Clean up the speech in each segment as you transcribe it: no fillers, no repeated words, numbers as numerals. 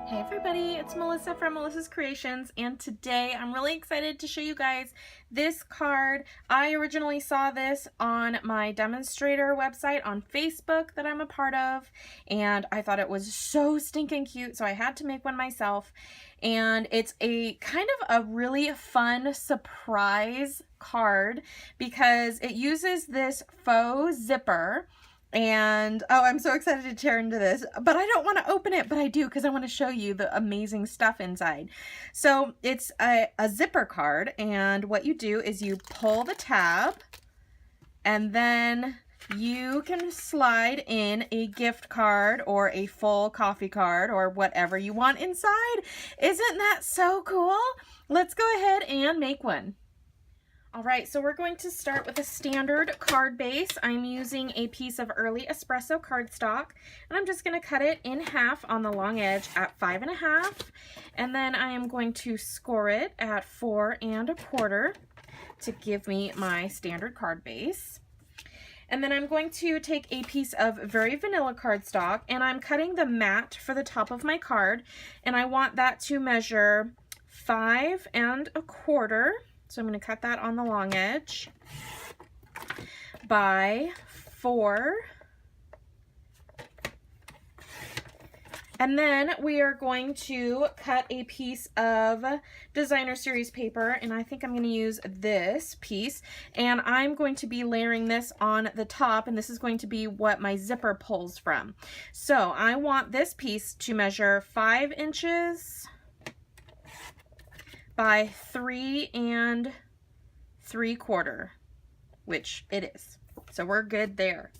Hey everybody, it's Melissa from Melissa's Creations, and today I'm really excited to show you guys this card. I originally saw this on my demonstrator website on Facebook that I'm a part of, and I thought it was so stinking cute, so I had to make one myself. And it's a kind of a really fun surprise card because it uses this faux zipper. And oh, I'm so excited to tear into this, but I don't want to open it, but I do because I want to show you the amazing stuff inside. So it's a zipper card, and what you do is you pull the tab and then you can slide in a gift card or a full coffee card or whatever you want inside. Isn't that so cool? Let's go ahead and make one. All right, so we're going to start with a standard card base. I'm using a piece of early espresso cardstock, and I'm just going to cut it in half on the long edge at 5 1/2, and then I am going to score it at 4 1/4 to give me my standard card base. And then I'm going to take a piece of very vanilla cardstock, and I'm cutting the mat for the top of my card, and I want that to measure 5 1/4. So I'm going to cut that on the long edge by 4. And then we are going to cut a piece of designer series paper, and I think I'm going to use this piece, and I'm going to be layering this on the top, and this is going to be what my zipper pulls from. So I want this piece to measure 5 inches by 3 3/4, which it is. So we're good there.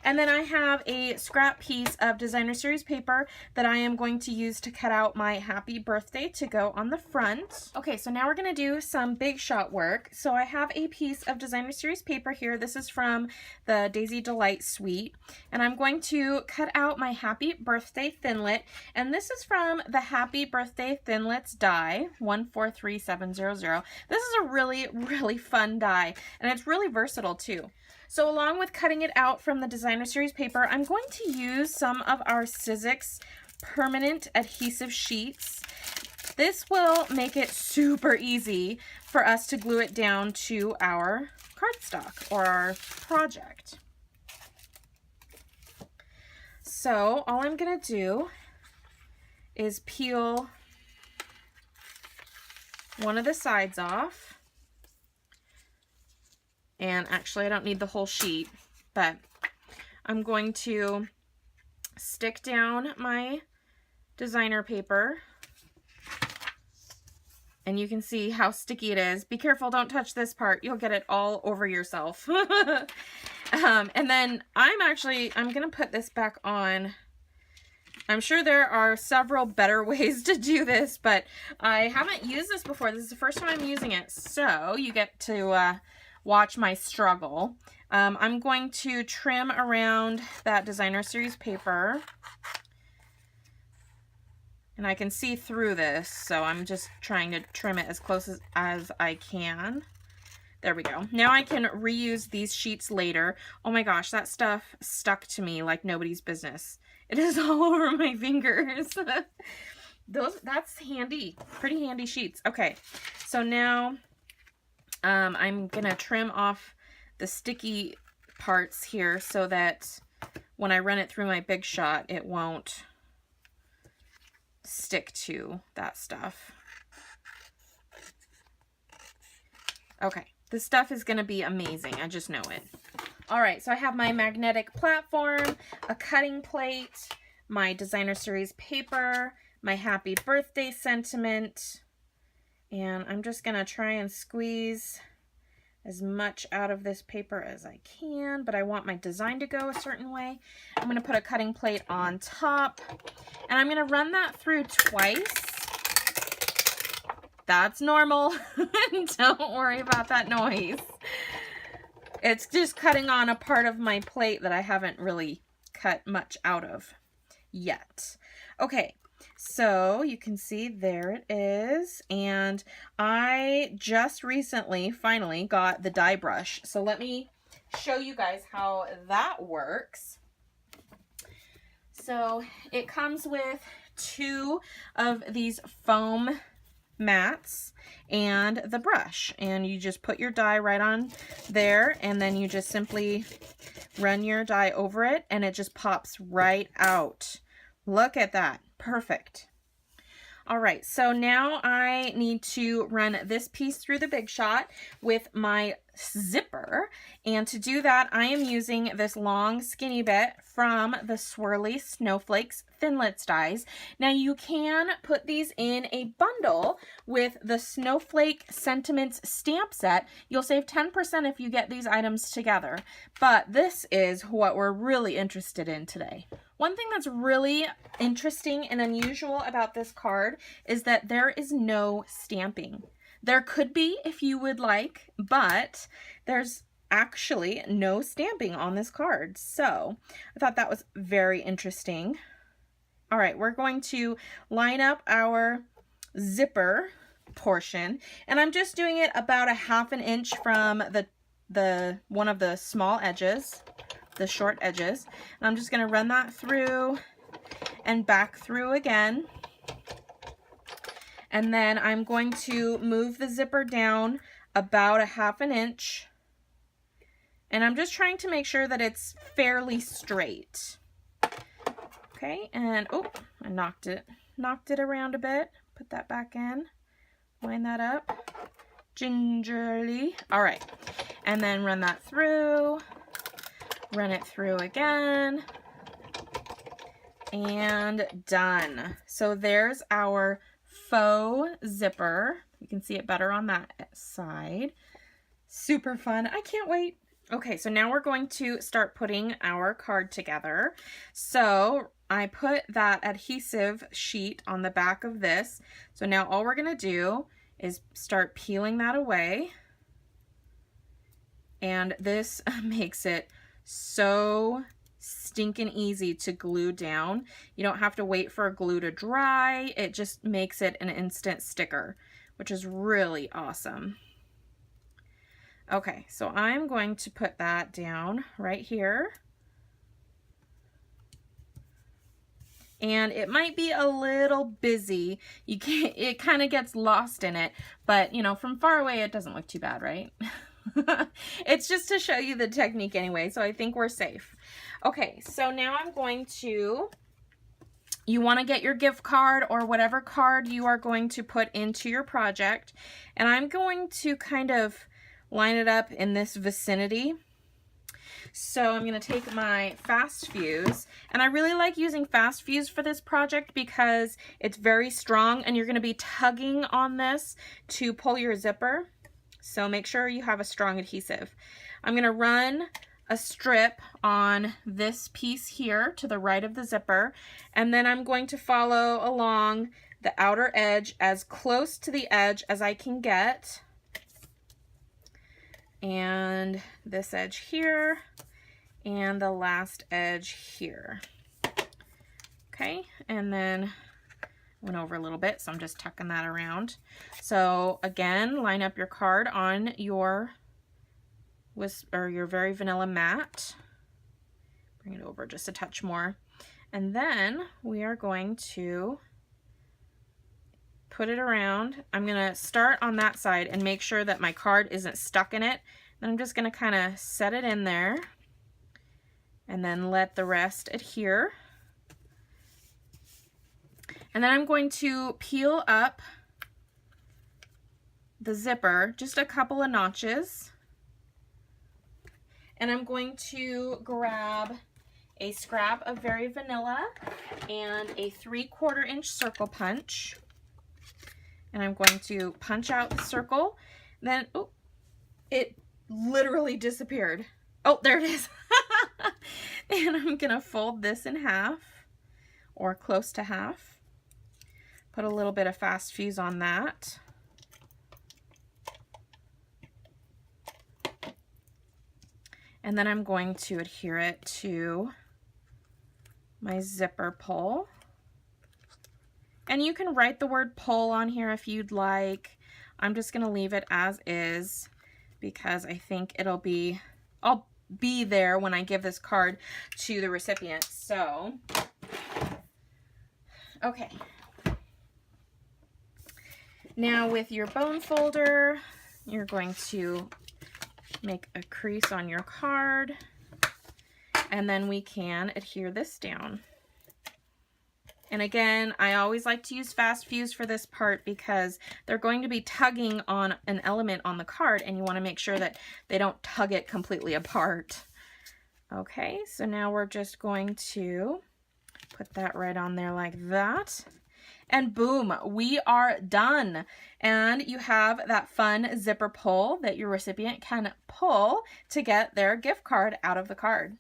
And then I have a scrap piece of designer series paper that I am going to use to cut out my happy birthday to go on the front. Okay, so now we're going to do some big shot work. So I have a piece of designer series paper here. This is from the Daisy Delight suite. And I'm going to cut out my happy birthday thinlit. And this is from the Happy Birthday Thinlits die, 143700. This is a really fun die, and it's really versatile too. So along with cutting it out from the designer series paper, I'm going to use some of our Sizzix permanent adhesive sheets. This will make it super easy for us to glue it down to our cardstock or our project. So all I'm going to do is peel one of the sides off. And actually, I don't need the whole sheet, but I'm going to stick down my designer paper. And you can see how sticky it is. Be careful, don't touch this part. You'll get it all over yourself. And then I'm going to put this back on. I'm sure there are several better ways to do this, but I haven't used this before. This is the first time I'm using it. So you get to watch my struggle. I'm going to trim around that designer series paper, and I can see through this, so I'm just trying to trim it as close as I can. There we go. Now I can reuse these sheets later. Oh my gosh, that stuff stuck to me like nobody's business. It is all over my fingers. That's handy, pretty handy sheets. Okay, so now I'm gonna trim off the sticky parts here so that when I run it through my big shot, it won't stick to that stuff. Okay, this stuff is gonna be amazing. I just know it. All right, so I have my magnetic platform, a cutting plate, my designer series paper, my happy birthday sentiment, and I'm just gonna try and squeeze as much out of this paper as I can, but I want my design to go a certain way. I'm gonna put a cutting plate on top, and I'm gonna run that through twice. That's normal. Don't worry about that noise. It's just cutting on a part of my plate that I haven't really cut much out of yet. Okay, so you can see there it is, and I just recently finally got the die brush. So let me show you guys how that works. So it comes with 2 of these foam mats and the brush, and you just put your die right on there, and then you just simply run your die over it and it just pops right out. Look at that. Perfect. All right, so now I need to run this piece through the Big Shot with my zipper, and to do that I am using this long skinny bit from the SWIRLY Snowflakes Thinlits dies. Now you can put these in a bundle with the Snowflake Sentiments stamp set. You'll save 10% if you get these items together, but this is what we're really interested in today. One thing that's really interesting and unusual about this card is that there is no stamping. There could be if you would like, but there's actually no stamping on this card. So I thought that was very interesting. All right, we're going to line up our zipper portion, and I'm just doing it about 1/2 inch from the one of the small edges, the short edges, and I'm just going to run that through and back through again. And then I'm going to move the zipper down about 1/2 inch, and I'm just trying to make sure that it's fairly straight. Okay, and oh, I knocked it around a bit. Put that back in, line that up gingerly. All right, and then run that through, run it through again, and done. So there's our faux zipper. You can see it better on that side. Super fun. I can't wait. Okay, so now we're going to start putting our card together. So I put that adhesive sheet on the back of this. So now all we're going to do is start peeling that away. And this makes it so stinking easy to glue down. You don't have to wait for glue to dry. It just makes it an instant sticker, which is really awesome. Okay, so I'm going to put that down right here. And it might be a little busy. You can't, it kind of gets lost in it, but you know, from far away it doesn't look too bad, right? It's just to show you the technique anyway, so I think we're safe. Okay, so now I'm going to, you want to get your gift card or whatever card you are going to put into your project, and I'm going to kind of line it up in this vicinity. So I'm going to take my fast fuse, and I really like using fast fuse for this project because it's very strong and you're going to be tugging on this to pull your zipper. So make sure you have a strong adhesive. I'm going to run a strip on this piece here to the right of the zipper, and then I'm going to follow along the outer edge as close to the edge as I can get, and this edge here and the last edge here. Okay, and then went over a little bit, so I'm just tucking that around. So again, line up your card on your your very vanilla mat. Bring it over just a touch more, and then we are going to put it around. I'm gonna start on that side and make sure that my card isn't stuck in it. Then I'm just gonna kind of set it in there and then let the rest adhere. And then I'm going to peel up the zipper just a couple of notches. And I'm going to grab a scrap of Very Vanilla and a 3/4 inch circle punch. And I'm going to punch out the circle. Then, oh, it literally disappeared. Oh, there it is. And I'm gonna fold this in half, or close to half. Put a little bit of fast fuse on that. And then I'm going to adhere it to my zipper pull. And you can write the word pull on here if you'd like. I'm just gonna leave it as is because I think I'll be there when I give this card to the recipient. So Okay. Now with your bone folder, you're going to make a crease on your card, and then we can adhere this down. And again, I always like to use fast fuse for this part because they're going to be tugging on an element on the card, and you want to make sure that they don't tug it completely apart. Okay, so now we're just going to put that right on there like that. And boom, we are done. And you have that fun zipper pull that your recipient can pull to get their gift card out of the card.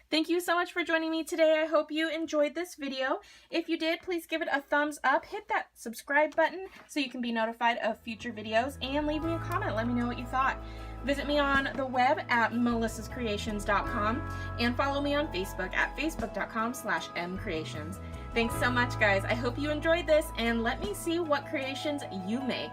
Thank you so much for joining me today. I hope you enjoyed this video. If you did, please give it a thumbs up. Hit that subscribe button so you can be notified of future videos, and leave me a comment. Let me know what you thought. Visit me on the web at melissascreations.com and follow me on Facebook at facebook.com/mcreations. Thanks so much, guys. I hope you enjoyed this, and let me see what creations you make.